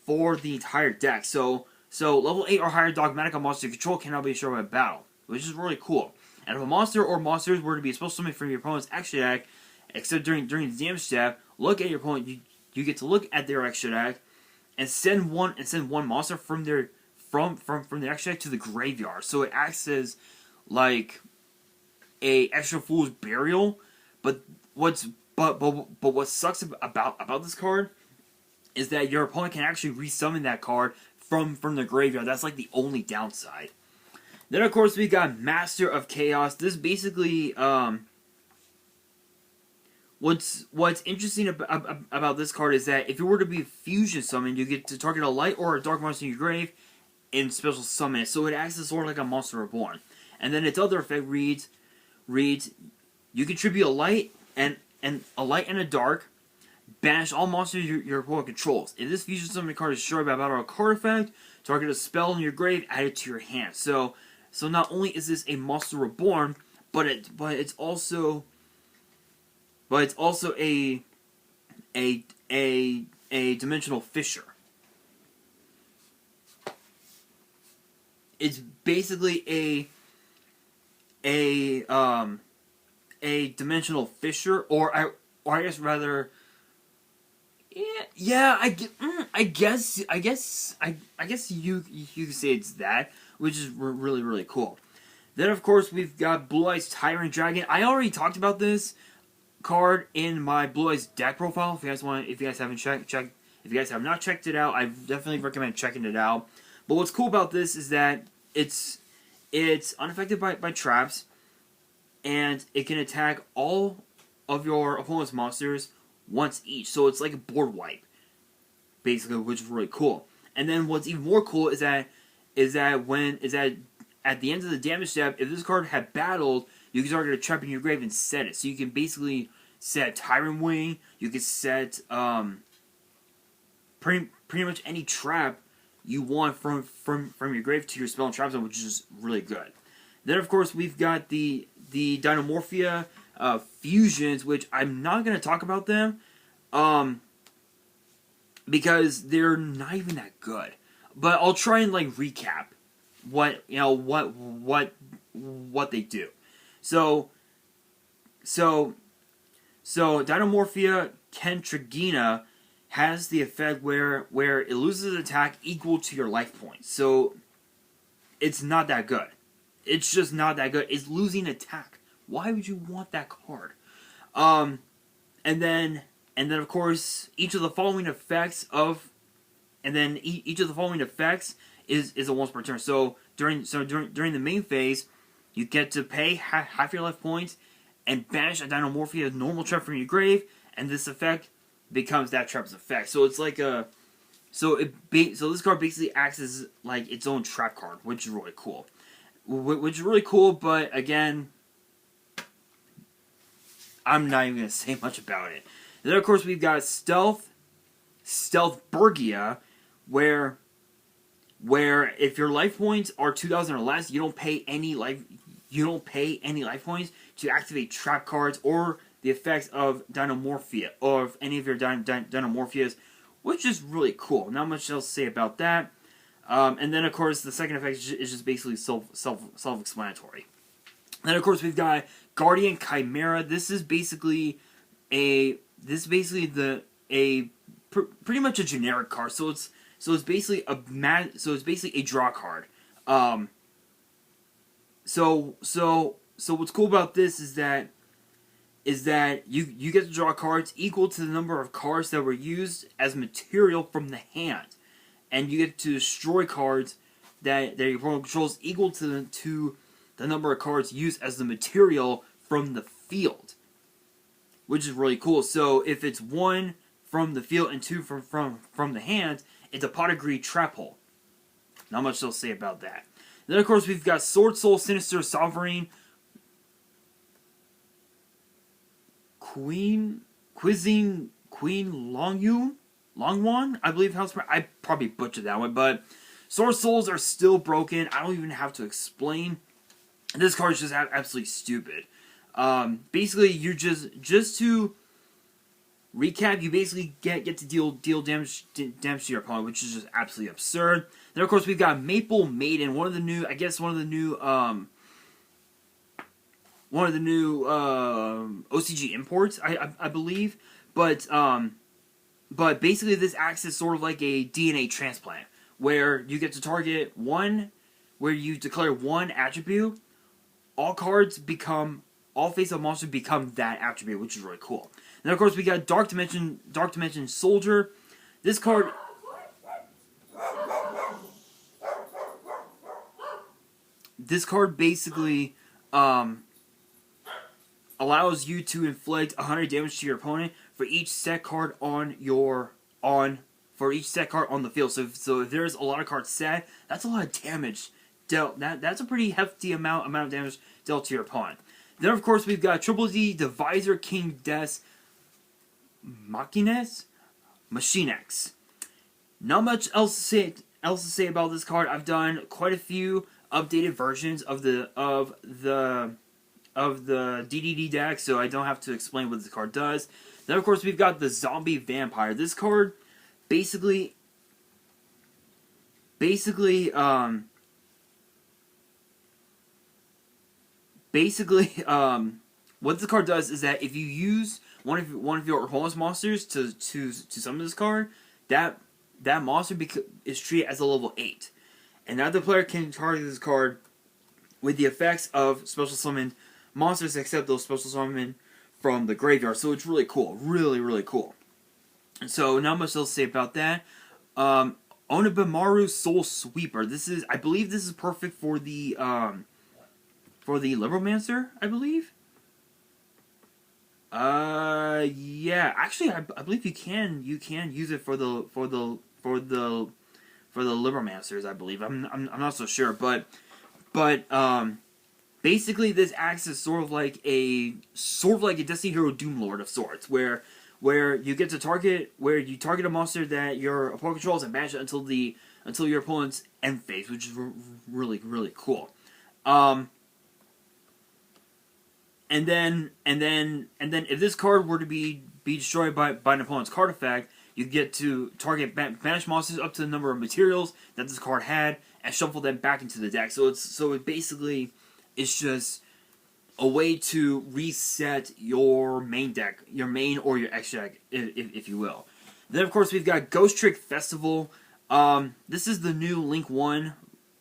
for the entire deck. So level 8 or higher dogmatic monster you control cannot be destroyed by battle, which is really cool. And if a monster or monsters were to be a special summon from your opponent's extra deck, except during the damage step, look at your opponent. You get to look at their extra deck and send one monster from their extra deck to the graveyard. So it acts as like a extra fool's burial. But what sucks about this card is that your opponent can actually resummon that card from the graveyard. That's like the only downside. Then of course we got Master of Chaos. This basically what's interesting about this card is that if it were to be fusion summoned, you get to target a light or a dark monster in your grave and special summon it. So it acts as sort of like a Monster Reborn. And then its other effect reads you contribute a light and a dark. Banish all monsters your opponent controls. If this fusion summon card is destroyed by a battle or card effect, target a spell in your grave, add it to your hand. So not only is this a Monster Reborn, but it's also a Dimensional Fissure. It's basically a Dimensional Fissure, or I guess rather. Yeah, I guess you could say it's that, which is really, really cool. Then of course we've got Blue Eyes Tyrant Dragon. I already talked about this card in my Blue Eyes deck profile. If you guys have not checked it out, I definitely recommend checking it out. But what's cool about this is that it's unaffected by traps, and it can attack all of your opponent's monsters once each. So it's like a board wipe, basically, which is really cool. And then what's even more cool is that at the end of the damage step, if this card had battled, you can target a trap in your grave and set it. So you can basically set Tyrant Wing. You can set pretty much any trap you want from your grave to your spell and trap zone, which is really good. Then of course we've got the Dinomorphia fusions, which I'm not going to talk about them because they're not even that good. But I'll try and like recap what they do. So Dinomorphia Kentragina has the effect where it loses attack equal to your life points. So it's not that good. It's just not that good. It's losing attack. Why would you want that card? And then of course each of the following effects is a once per turn. So during the main phase, you get to pay half your life points and banish a Dinomorphia normal trap from your grave, and this effect becomes that trap's effect. So it's like so this card basically acts as like its own trap card, which is really cool. But again, I'm not even going to say much about it. Then of course we've got Stealth Bergia, where if your life points are 2,000 or less, you don't pay any life points to activate trap cards or the effects of Dinomorphia or of any of your Dinomorphias, which is really cool. Not much else to say about that. And then of course the second effect is just basically self-explanatory. Then of course we've got Guardian Chimera. This is basically pretty much a generic card. So it's basically a draw card. So what's cool about this is that you get to draw cards equal to the number of cards that were used as material from the hand, and you get to destroy cards that your opponent controls equal to the number of cards used as the material from the field, which is really cool. So if it's 1 from the field and 2 from the hand, it's a pot of greed trap hole. Not much to say about that. Then of course we've got Sword Soul Sinister Sovereign Queen Longyu. Longwon, I believe how it's pronounced. I probably butchered that one, but Sword Souls are still broken. I don't even have to explain. This card is just absolutely stupid. Basically, you just to recap, you basically get to deal damage to your opponent, which is just absolutely absurd. Then of course we've got Maple Maiden, one of the new OCG imports, I believe. But basically this acts as sort of like a DNA transplant, where you get to target one, where you declare one attribute, all face-up monsters become that attribute, which is really cool. Then of course we got Dark Dimension Soldier. This card basically allows you to inflict 100 damage to your opponent for each set card on the field. So if there's a lot of cards set, that's a lot of damage dealt. That's a pretty hefty amount of damage dealt to your opponent. Then of course we've got Triple D Divisor King Des Machine X. Not much else to say about this card. I've done quite a few updated versions of the DDD deck, so I don't have to explain what this card does. Then of course we've got the Zombie Vampire. This card basically what this card does is that if you use one of your opponent's monsters to summon this card, that monster is treated as a level 8, and now the player can target this card with the effects of special summoned monsters, except those special summoned from the graveyard. So it's really cool, really cool. And so not much else to say about that. Onibimaru Soul Sweeper. I believe this is perfect for the Libromancer, I believe. Yeah, actually, I believe you can use it for the Libromancers, I believe. I'm not so sure, but basically this acts as sort of like a Destiny Hero Doom Lord of sorts, where you get to target a monster that your opponent controls and banish it until your opponent's end phase, which is really cool. And then if this card were to be destroyed by an opponent's card effect, you get to target banished monsters up to the number of materials that this card had and shuffle them back into the deck. So it basically is just a way to reset your main deck, your main or your X deck, if you will. Then of course we've got Ghostricks Festival. This is the new Link 1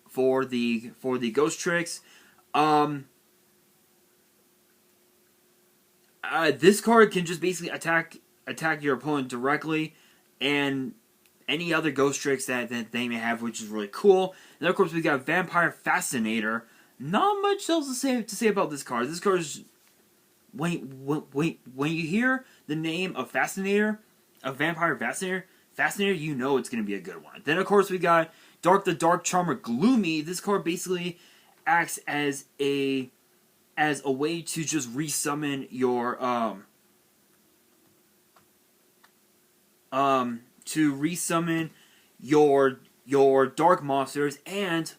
for the Ghostricks. This card can just basically attack your opponent directly, and any other Ghostricks that they may have, which is really cool. And then of course we got Vampire Fascinator. Not much else to say about this card. This card is, when you hear the name of Fascinator, of Vampire Fascinator, you know it's going to be a good one. Then of course we got the Dark Charmer Gloomy. This card basically acts as a way to just resummon your your dark monsters, and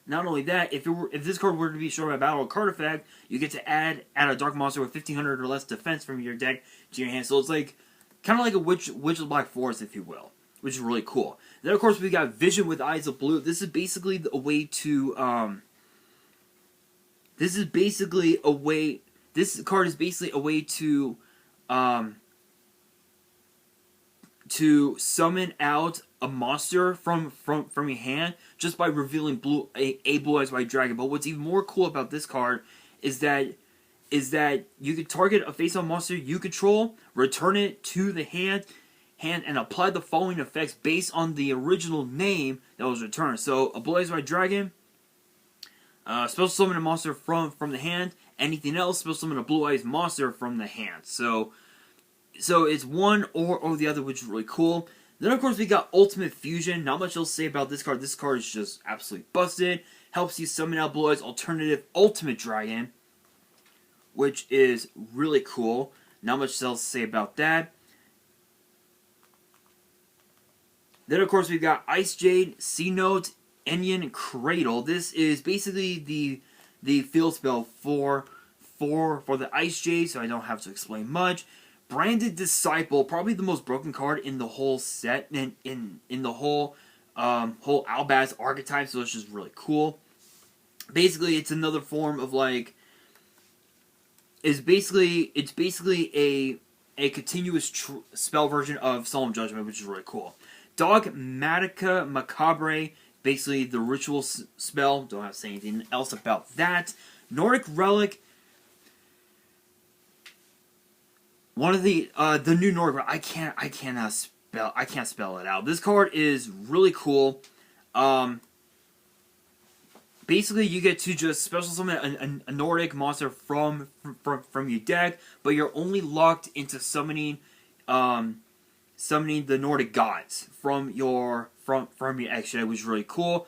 not only that, if this card were to be shown by battle or card effect, you get to add a dark monster with 1500 or less defense from your deck to your hand. So it's like kind of like a Witch of the Black Forest, if you will, which is really cool. Then of course we got Vision with Eyes of Blue. This is basically a way to This card is basically a way to summon out a monster from your hand just by revealing a Blue Eyes White Dragon. But what's even more cool about this card is that you can target a face-up monster you control, return it to the hand, and apply the following effects based on the original name that was returned. So a Blue Eyes White Dragon. Special summon a monster from the hand. Anything else, special summon a Blue Eyes monster from the hand. So it's one or the other, which is really cool. Then of course we got Ultimate Fusion. Not much else to say about this card. This card is just absolutely busted. Helps you summon out Blue Eyes alternative Ultimate Dragon, which is really cool. Not much else to say about that. Then of course we've got Icejade, C Note, Onion, Cradle. This is basically the field spell for the Icejade, so I don't have to explain much. Branded Disciple, probably the most broken card in the whole set, in the whole Albaz archetype, so it's just really cool. Basically, it's another form of like, it's basically a continuous spell version of Solemn Judgment, which is really cool. Dogmatica Macabre, basically the ritual spell. Don't have to say anything else about that. Nordic Relic. One of the new Nordic. I can't spell it out. This card is really cool. Basically, you get to just special summon a Nordic monster from your deck, but you're only locked into summoning the Nordic gods from your Icejade, which is really cool.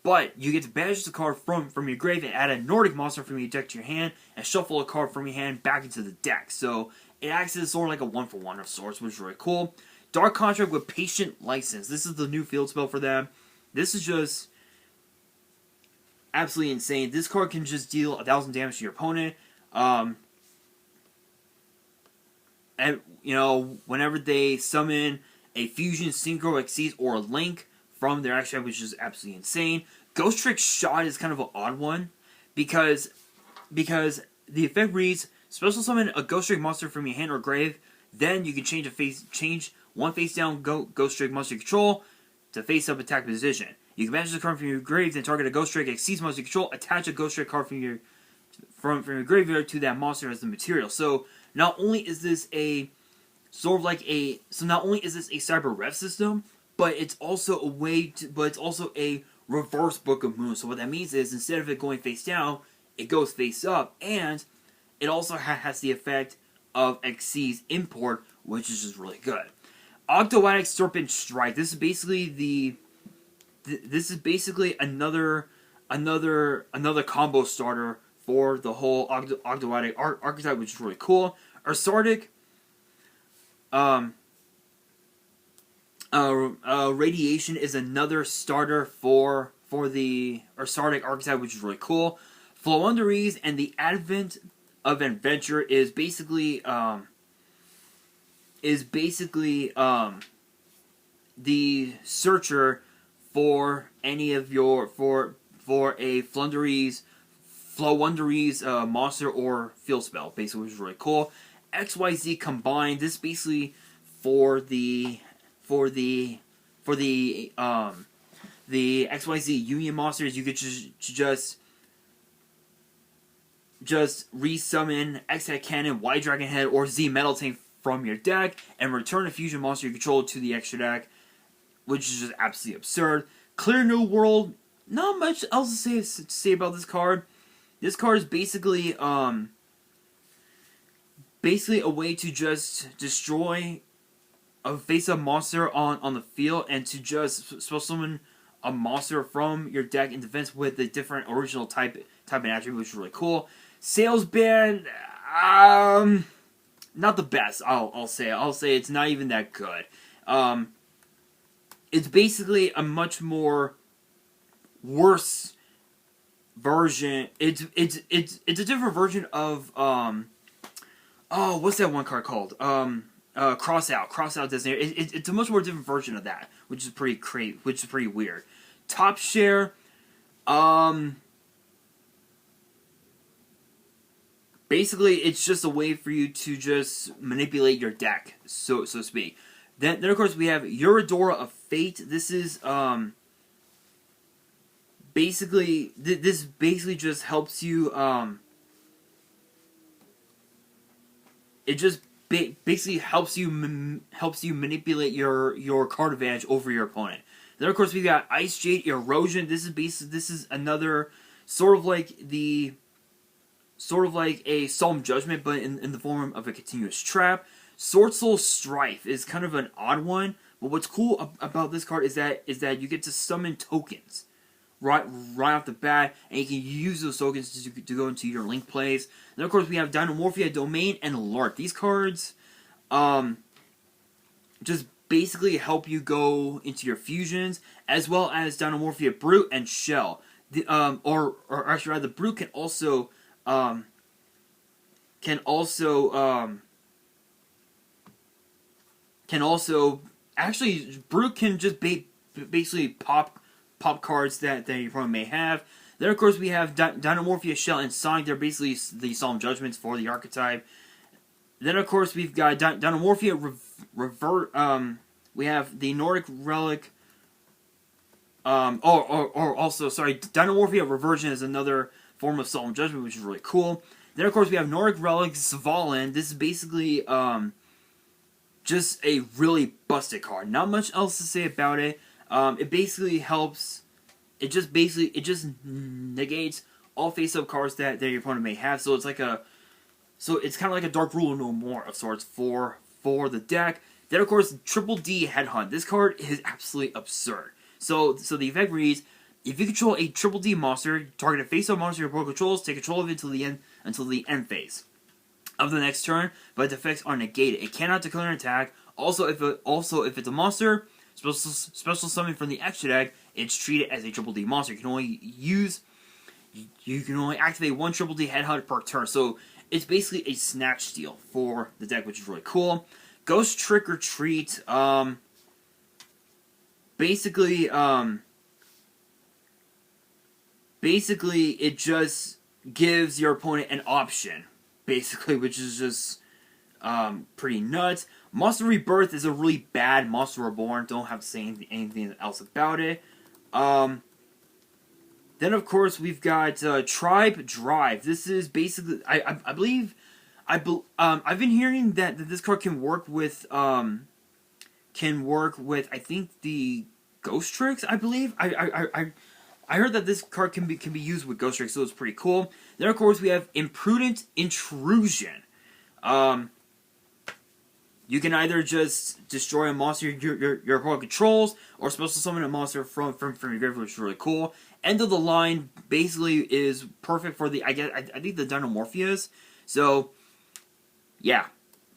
But you get to banish the card from your grave and add a Nordic monster from your deck to your hand, and shuffle a card from your hand back into the deck. So it acts as sort of like a 1-for-1 of sorts, which is really cool. Dark Contract with Patient License. This is the new field spell for them. This is just absolutely insane. This card can just deal 1,000 damage to your opponent. And whenever they summon a Fusion, Synchro, Xyz, or a Link from their action, which is absolutely insane. Ghostricks Shot is kind of an odd one because the effect reads: special summon a Ghostrick monster from your hand or grave. Then you can change one face down Ghostrick monster control to face up attack position. You can banish the card from your grave, then target a Ghostrick Xyz monster control. Attach a Ghostrick card from your graveyard to that monster as the material. So not only is this a cyber rev system, but it's also a reverse Book of Moon. So what that means is, instead of it going face down, it goes face up, and it also has the effect of Xyz import, which is just really good. Octoadic Serpent Strike. This is basically another combo starter for the whole Octoadic archetype, which is really cool. Arceadic Radiation is another starter for the Arceadic archetype, which is really cool. Floowandereeze and the Advent of Adventure is basically the searcher for any of your for a Floowandereeze monster or field spell, basically, which is really cool. XYZ Combined. This is basically for the XYZ Union monsters. You could just resummon X-Head Cannon, Y Dragon Head, or Z Metal Tank from your deck and return a fusion monster you control to the extra deck, which is just absolutely absurd. Clear New World. Not much else to say about this card. This card is basically a way to just destroy a face-up monster on the field, and to just special summon a monster from your deck in defense with a different original type and attribute, which is really cool. Sales Band, not the best. I'll say it's not even that good. It's basically a much more worse version. It's a different version of what's that one card called? Crossout Designator. It's a much more different version of that, which is pretty weird. Top Share, basically it's just a way for you to just manipulate your deck, so to speak. Then of course we have Eurodora of Fate. This is basically this just helps you it just basically helps you manipulate your card advantage over your opponent. Then of course we got Icejade Erosion. This is another sort of like a Solemn Judgment, but in the form of a continuous trap. Sword Soul Strife is kind of an odd one, but what's cool about this card is that you get to summon tokens right off the bat, and you can use those tokens to go into your link plays. Then of course we have Dinomorphia, Domain, and Alert. These cards just basically help you go into your fusions, as well as Dinomorphia Brute and Shell. Or actually rather, the Brute actually Brute can just basically pop cards that your opponent may have. Then of course we have Dinomorphia, Shell, and Sonic. They're basically the Solemn Judgments for the archetype. Then of course we've got Dinomorphia Revert. We have the Nordic Relic. Also, sorry, Dinomorphia Reversion is another form of Solemn Judgment, which is really cool. Then, of course, we have Nordic Relic Svalin. This is basically just a really busted card. Not much else to say about it. It basically helps. It just negates all face-up cards that your opponent may have. So it's like it's kind of like a Dark Ruler No More of sorts for the deck. Then, of course, Triple D Headhunt. This card is absolutely absurd. So the effect reads: if you control a Triple D monster, target a face-up monster your opponent controls, take control of it until the end phase of the next turn, but its effects are negated. It cannot declare an attack. Also, if it's a monster, special summon from the extra deck, it's treated as a Triple D monster. You can only activate one Triple D Headhunt per turn. So it's basically a snatch steal for the deck, which is really cool. Ghost Trick or Treat. Basically, it just gives your opponent an option, basically, which is just pretty nuts. Monster Rebirth is a really bad Monster Reborn. Don't have to say anything else about it. Then, of course, we've got Tribe Drive. This is basically, I've been hearing that this card can work with I think the Ghostricks, I believe. I heard that this card can be used with Ghostricks, so it's pretty cool. Then of course we have Imprudent Intrusion. You can either just destroy a monster your opponent controls, or special summon a monster from your graveyard, which is really cool. End of the line basically is perfect for the I think the Dinomorphias. So yeah.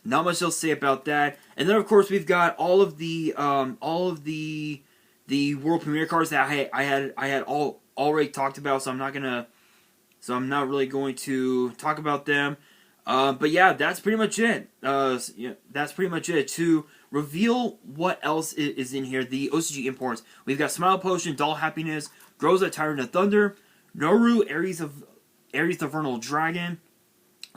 Not much else to say about that. And then, of course, we've got all of the world premiere cards that I had already talked about. So I'm not really going to talk about them. But yeah, that's pretty much it. That's pretty much it. To reveal what else is in here, the OCG imports. We've got Smile Potion, Doll Happiness, Groza, Tyrant of Thunder, Noru, Ares the Vernal Dragon,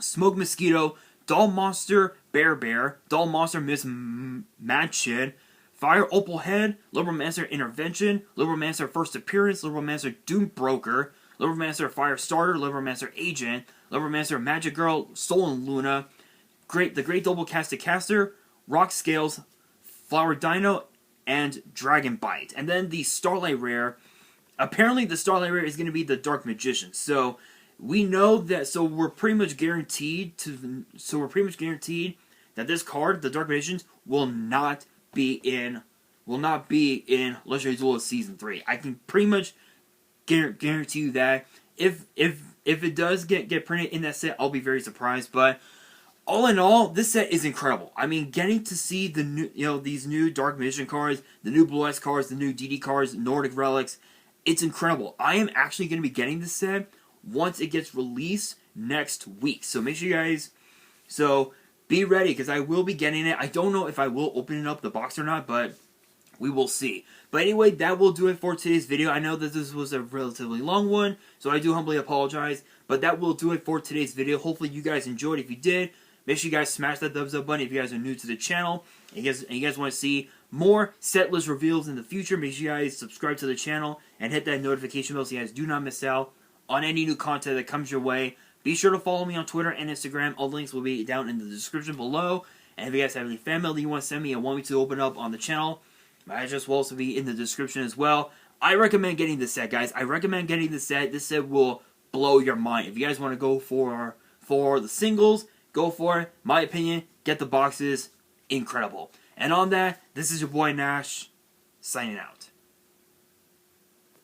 Smoke Mosquito, Doll Monster, Bear, Doll Monster, Miss Madchin, Fire Opal Head, Libromancer Intervention, Libromancer First Appearance, Libromancer Doom Broker, Libromancer Fire Starter, Libromancer Agent, Libromancer Magic Girl, Stolen Luna, the Great Double Caster, Rock Scales, Flower Dino, and Dragon Bite. And then the Starlight Rare. Apparently the Starlight Rare is going to be the Dark Magician. So we know that, so we're pretty much guaranteed that this card, the Dark Magicians, will not be in Legendary Duelist Season 3. I can pretty much guarantee you that. If it does get printed in that set, I'll be very surprised. But all in all, this set is incredible. I mean, getting to see the new, these new Dark Magician cards, the new Blue Eyes cards, the new DD cards, Nordic Relics, it's incredible. I am actually going to be getting this set once it gets released next week. So make sure you guys, be ready, because I will be getting it. I don't know if I will open up the box or not, but we will see. But anyway, that will do it for today's video. I know that this was a relatively long one, so I do humbly apologize. But that will do it for today's video. Hopefully you guys enjoyed. If you did, make sure you guys smash that thumbs up button if you guys are new to the channel. And you guys want to see more set list reveals in the future, make sure you guys subscribe to the channel and hit that notification bell so you guys do not miss out on any new content that comes your way. Be sure to follow me on Twitter and Instagram. All links will be down in the description below. And if you guys have any fan mail that you want to send me and want me to open up on the channel, my address will also be in the description as well. I recommend getting this set, guys. I recommend getting this set. This set will blow your mind. If you guys want to go for the singles, go for it. My opinion, get the boxes. Incredible. And on that, this is your boy Nash, signing out.